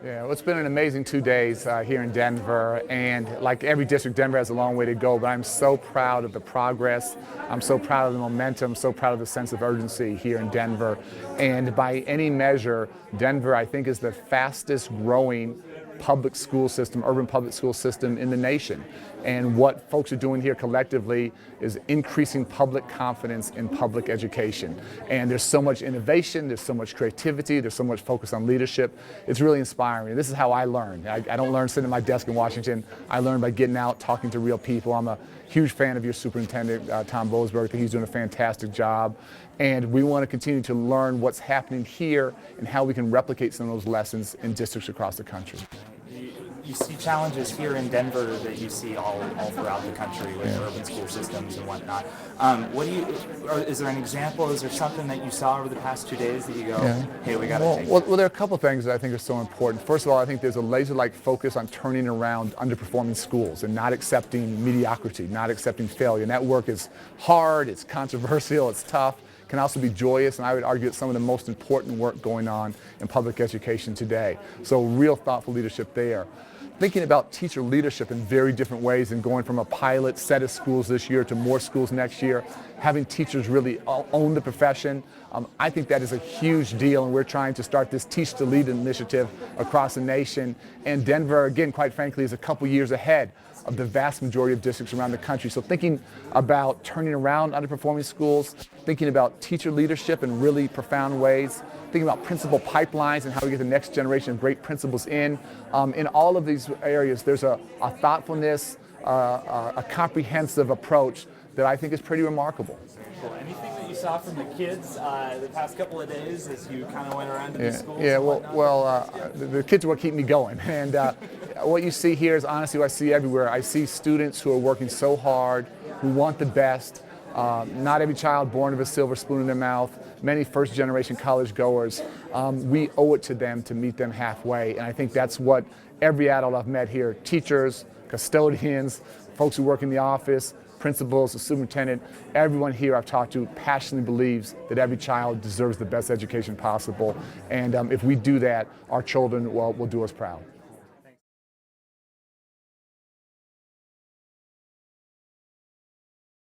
Yeah, well, it's been an amazing 2 days here in Denver, and like every district, Denver has a long way to go, but I'm so proud of the progress. I'm so proud of the momentum, so proud of the sense of urgency here in Denver. And by any measure, Denver, I think, is the fastest growing public school system, urban public school system in the nation. And what folks are doing here collectively is increasing public confidence in public education. And there's so much innovation, there's so much creativity, there's so much focus on leadership. It's really inspiring. This is how I learn. I don't learn sitting at my desk in Washington. I learn by getting out, talking to real people. I'm a huge fan of your superintendent, Tom Boasberg. I think he's doing a fantastic job. And we want to continue to learn what's happening here and how we can replicate some of those lessons in districts across the country. You see challenges here in Denver that you see all throughout the country with urban school systems and whatnot. Is there an example? Is there something that you saw over the past 2 days that you go, hey, we got to take? Well, there are a couple of things that I think are so important. First of all, I think there's a laser-like focus on turning around underperforming schools and not accepting mediocrity, not accepting failure. And that work is hard, it's controversial, it's tough. Can also be joyous, and I would argue it's some of the most important work going on in public education today. So real thoughtful leadership there. Thinking about teacher leadership in very different ways and going from a pilot set of schools this year to more schools next year, having teachers really own the profession. I think that is a huge deal, and we're trying to start this Teach to Lead initiative across the nation. And Denver, again, quite frankly, is a couple years ahead of the vast majority of districts around the country. So thinking about turning around underperforming schools, thinking about teacher leadership in really profound ways, thinking about principal pipelines and how we get the next generation of great principals in all of these areas, there's a thoughtfulness, a comprehensive approach that I think is pretty remarkable. Cool. Anything that you saw from the kids the past couple of days as you kind of went around to these schools? Yeah, the kids are what keep me going. And what you see here is honestly what I see everywhere. I see students who are working so hard, who want the best. Not every child born with a silver spoon in their mouth. Many first-generation college goers. We owe it to them to meet them halfway. And I think that's what every adult I've met here, teachers, custodians, folks who work in the office, principals, the superintendent, everyone here I've talked to passionately believes that every child deserves the best education possible. And if we do that, our children will do us proud.